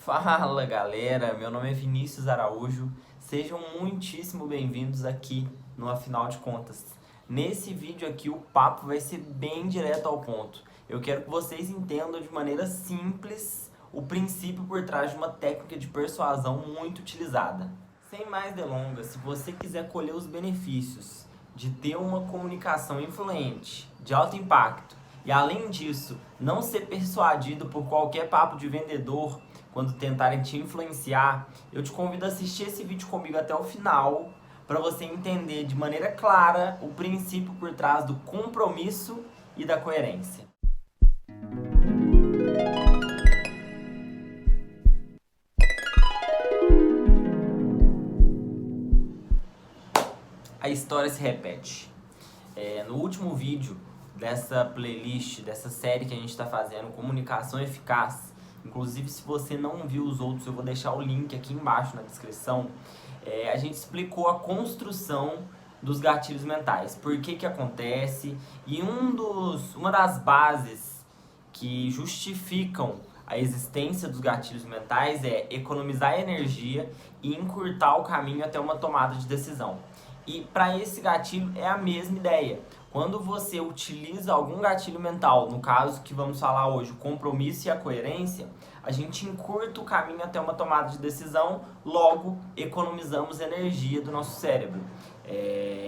Fala galera, meu nome é Vinícius Araújo, sejam muitíssimo bem-vindos aqui no Afinal de Contas. Nesse vídeo aqui o papo vai ser bem direto ao ponto. Eu quero que vocês entendam de maneira simples o princípio por trás de uma técnica de persuasão muito utilizada. Sem mais delongas, se você quiser colher os benefícios de ter uma comunicação influente, de alto impacto, e além disso, não ser persuadido por qualquer papo de vendedor quando tentarem te influenciar, eu te convido a assistir esse vídeo comigo até o final para você entender de maneira clara o princípio por trás do compromisso e da coerência. A história se repete. No último vídeo dessa playlist, dessa série que a gente está fazendo, Comunicação Eficaz, inclusive se você não viu os outros, eu vou deixar o link aqui embaixo na descrição, a gente explicou a construção dos gatilhos mentais, por que acontece, e uma das bases que justificam a existência dos gatilhos mentais é economizar energia e encurtar o caminho até uma tomada de decisão. E para esse gatilho é a mesma ideia. Quando você utiliza algum gatilho mental, no caso que vamos falar hoje, o compromisso e a coerência, a gente encurta o caminho até uma tomada de decisão, logo economizamos energia do nosso cérebro.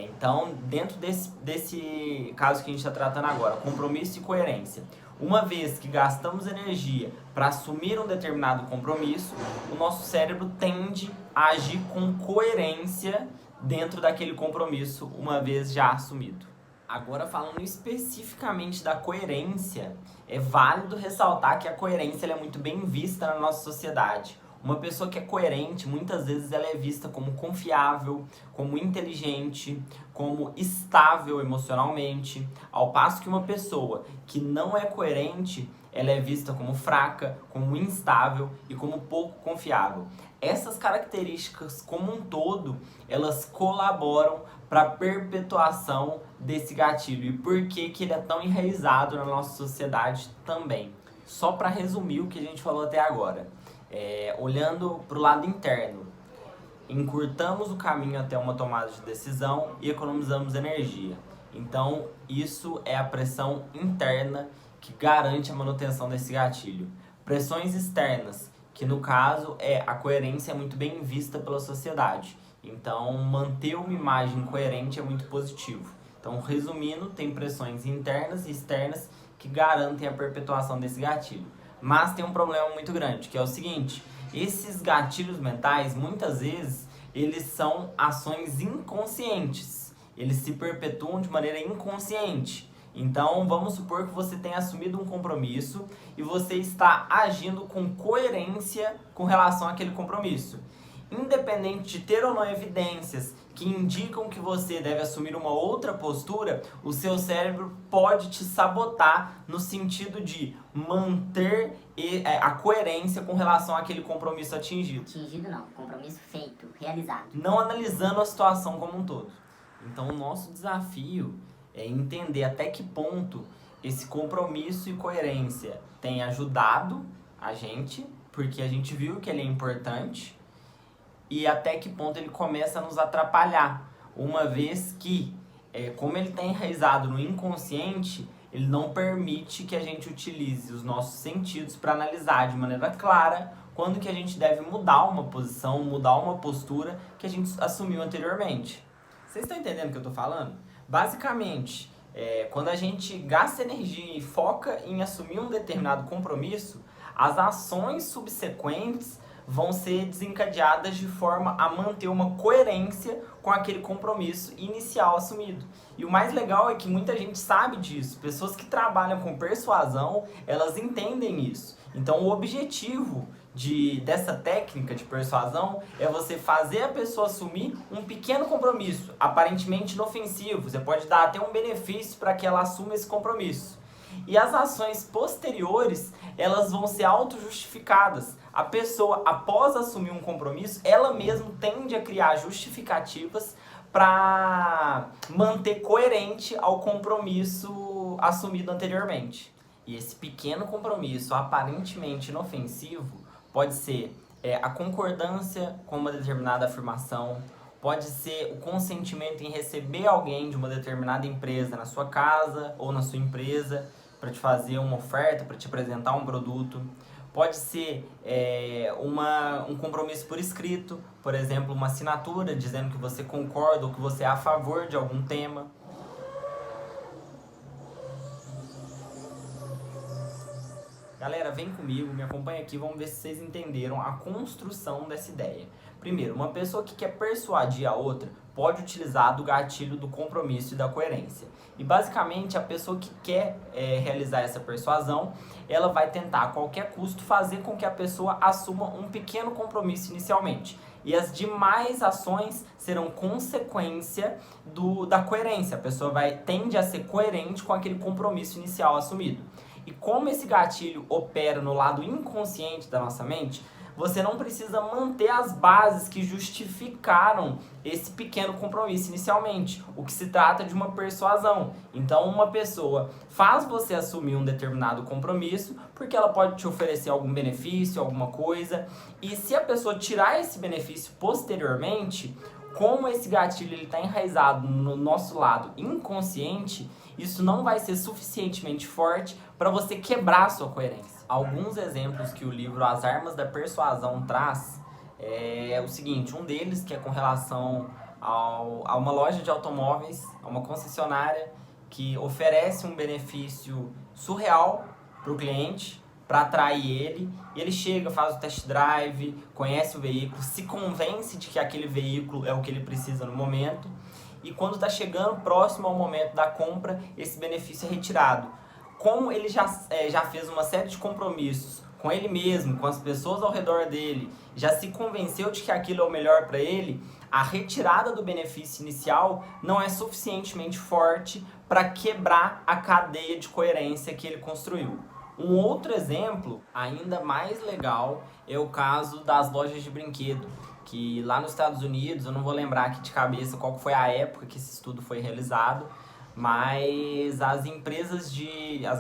Então, dentro desse caso que a gente está tratando agora, compromisso e coerência, uma vez que gastamos energia para assumir um determinado compromisso, o nosso cérebro tende a agir com coerência dentro daquele compromisso, uma vez já assumido. Agora, falando especificamente da coerência, é válido ressaltar que a coerência ela é muito bem vista na nossa sociedade. Uma pessoa que é coerente, muitas vezes ela é vista como confiável, como inteligente, como estável emocionalmente, ao passo que uma pessoa que não é coerente, ela é vista como fraca, como instável e como pouco confiável. Essas características como um todo, elas colaboram para a perpetuação desse gatilho. E por que ele é tão enraizado na nossa sociedade também? Só para resumir o que a gente falou até agora. Olhando para o lado interno, encurtamos o caminho até uma tomada de decisão e economizamos energia. Então, isso é a pressão interna que garante a manutenção desse gatilho. Pressões externas, que no caso a coerência é muito bem vista pela sociedade. Então, manter uma imagem coerente é muito positivo. Então, resumindo, tem pressões internas e externas que garantem a perpetuação desse gatilho. Mas tem um problema muito grande, que é o seguinte: esses gatilhos mentais, muitas vezes, eles são ações inconscientes. Eles se perpetuam de maneira inconsciente. Então, vamos supor que você tenha assumido um compromisso e você está agindo com coerência com relação àquele compromisso. Independente de ter ou não evidências que indicam que você deve assumir uma outra postura, o seu cérebro pode te sabotar no sentido de manter a coerência com relação àquele compromisso atingido. Atingido não, compromisso feito, realizado. Não analisando a situação como um todo. Então o nosso desafio é entender até que ponto esse compromisso e coerência tem ajudado a gente, porque a gente viu que ele é importante, e até que ponto ele começa a nos atrapalhar, uma vez que, como ele está enraizado no inconsciente, ele não permite que a gente utilize os nossos sentidos para analisar de maneira clara quando que a gente deve mudar uma posição, mudar uma postura que a gente assumiu anteriormente. Vocês estão entendendo o que eu estou falando? Basicamente, quando a gente gasta energia e foca em assumir um determinado compromisso, as ações subsequentes vão ser desencadeadas de forma a manter uma coerência com aquele compromisso inicial assumido. E o mais legal é que muita gente sabe disso. Pessoas que trabalham com persuasão, elas entendem isso. Então, o objetivo dessa técnica de persuasão é você fazer a pessoa assumir um pequeno compromisso, aparentemente inofensivo. Você pode dar até um benefício para que ela assuma esse compromisso. E as ações posteriores, elas vão ser auto-justificadas. A pessoa, após assumir um compromisso, ela mesma tende a criar justificativas para manter coerente ao compromisso assumido anteriormente. E esse pequeno compromisso, aparentemente inofensivo, pode ser a concordância com uma determinada afirmação, pode ser o consentimento em receber alguém de uma determinada empresa na sua casa ou na sua empresa para te fazer uma oferta, para te apresentar um produto. Pode ser um compromisso por escrito, por exemplo, uma assinatura dizendo que você concorda ou que você é a favor de algum tema. Galera, vem comigo, me acompanha aqui, vamos ver se vocês entenderam a construção dessa ideia. Primeiro, uma pessoa que quer persuadir a outra pode utilizar do gatilho do compromisso e da coerência. E basicamente a pessoa que quer realizar essa persuasão, ela vai tentar a qualquer custo fazer com que a pessoa assuma um pequeno compromisso inicialmente. E as demais ações serão consequência da coerência. A pessoa tende a ser coerente com aquele compromisso inicial assumido. E como esse gatilho opera no lado inconsciente da nossa mente, você não precisa manter as bases que justificaram esse pequeno compromisso inicialmente. O que se trata de uma persuasão. Então, uma pessoa faz você assumir um determinado compromisso porque ela pode te oferecer algum benefício, alguma coisa. E se a pessoa tirar esse benefício posteriormente, como esse gatilho está enraizado no nosso lado inconsciente, isso não vai ser suficientemente forte para você quebrar a sua coerência. Alguns exemplos que o livro As Armas da Persuasão traz é o seguinte, um deles que é com relação a uma loja de automóveis, a uma concessionária que oferece um benefício surreal para o cliente, para atrair ele, e ele chega, faz o test drive, conhece o veículo, se convence de que aquele veículo é o que ele precisa no momento, e quando está chegando próximo ao momento da compra, esse benefício é retirado. Como ele já fez uma série de compromissos com ele mesmo, com as pessoas ao redor dele, já se convenceu de que aquilo é o melhor para ele, a retirada do benefício inicial não é suficientemente forte para quebrar a cadeia de coerência que ele construiu. Um outro exemplo, ainda mais legal, é o caso das lojas de brinquedo, que lá nos Estados Unidos, eu não vou lembrar aqui de cabeça qual foi a época que esse estudo foi realizado, mas as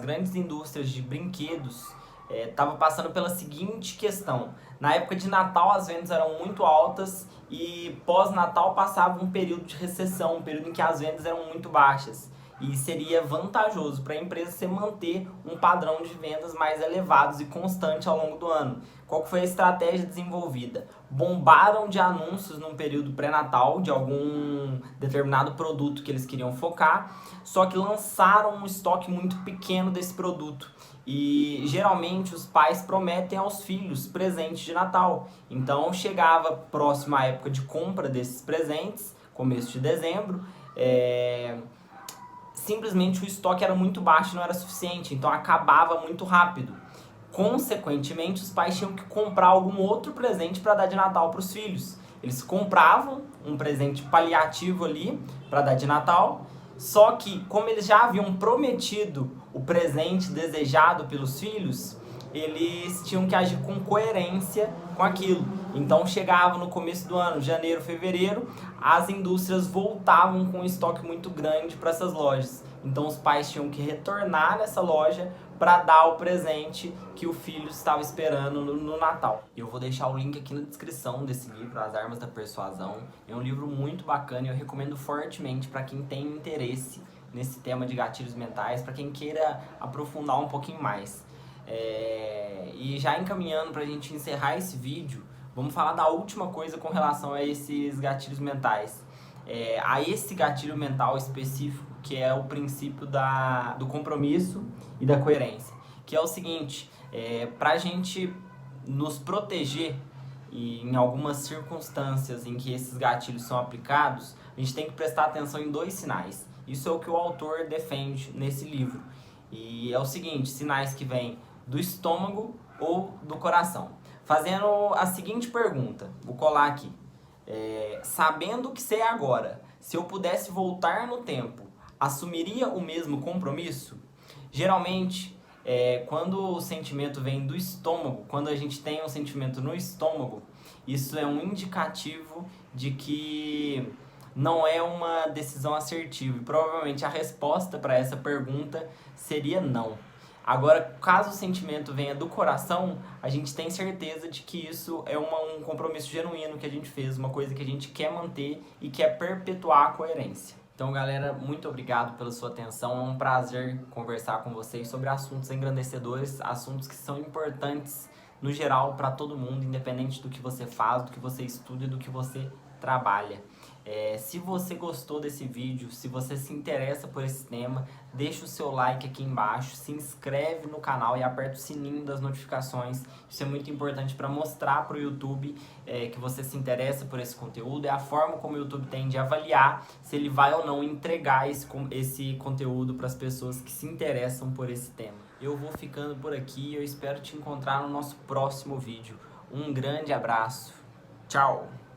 grandes indústrias de brinquedos estavam passando pela seguinte questão. Na época de Natal as vendas eram muito altas e pós-Natal passava um período de recessão, um período em que as vendas eram muito baixas. E seria vantajoso para a empresa você manter um padrão de vendas mais elevados e constante ao longo do ano. Qual foi a estratégia desenvolvida? Bombaram de anúncios num período pré-natal de algum determinado produto que eles queriam focar, só que lançaram um estoque muito pequeno desse produto. E geralmente os pais prometem aos filhos presentes de Natal. Então chegava próximo à época de compra desses presentes, começo de dezembro, simplesmente o estoque era muito baixo e não era suficiente, então acabava muito rápido. Consequentemente, os pais tinham que comprar algum outro presente para dar de Natal para os filhos. Eles compravam um presente paliativo ali para dar de Natal, só que como eles já haviam prometido o presente desejado pelos filhos, eles tinham que agir com coerência com aquilo. Então chegava no começo do ano, janeiro, fevereiro, as indústrias voltavam com um estoque muito grande para essas lojas. Então os pais tinham que retornar nessa loja para dar o presente que o filho estava esperando no Natal. Eu vou deixar o link aqui na descrição desse livro, As Armas da Persuasão. É um livro muito bacana e eu recomendo fortemente para quem tem interesse nesse tema de gatilhos mentais, para quem queira aprofundar um pouquinho mais. E já encaminhando para a gente encerrar esse vídeo, vamos falar da última coisa com relação a esses gatilhos mentais. A esse gatilho mental específico, que é o princípio do compromisso e da coerência. Que é o seguinte, para a gente nos proteger e em algumas circunstâncias em que esses gatilhos são aplicados, a gente tem que prestar atenção em dois sinais. Isso é o que o autor defende nesse livro. E é o seguinte, sinais que vêm do estômago ou do coração. Fazendo a seguinte pergunta, vou colar aqui. Sabendo o que sei agora, se eu pudesse voltar no tempo, assumiria o mesmo compromisso? Geralmente, quando o sentimento vem do estômago, quando a gente tem um sentimento no estômago, isso é um indicativo de que não é uma decisão assertiva. E provavelmente a resposta para essa pergunta seria não. Agora, caso o sentimento venha do coração, a gente tem certeza de que isso é um compromisso genuíno que a gente fez, uma coisa que a gente quer manter e quer perpetuar a coerência. Então, galera, muito obrigado pela sua atenção. É um prazer conversar com vocês sobre assuntos engrandecedores, assuntos que são importantes no geral para todo mundo, independente do que você faz, do que você estuda e do que você trabalha. Se você gostou desse vídeo, se você se interessa por esse tema, deixa o seu like aqui embaixo, se inscreve no canal e aperta o sininho das notificações. Isso é muito importante para mostrar para o YouTube que você se interessa por esse conteúdo. É a forma como o YouTube tem de avaliar se ele vai ou não entregar esse conteúdo para as pessoas que se interessam por esse tema. Eu vou ficando por aqui e eu espero te encontrar no nosso próximo vídeo. Um grande abraço. Tchau!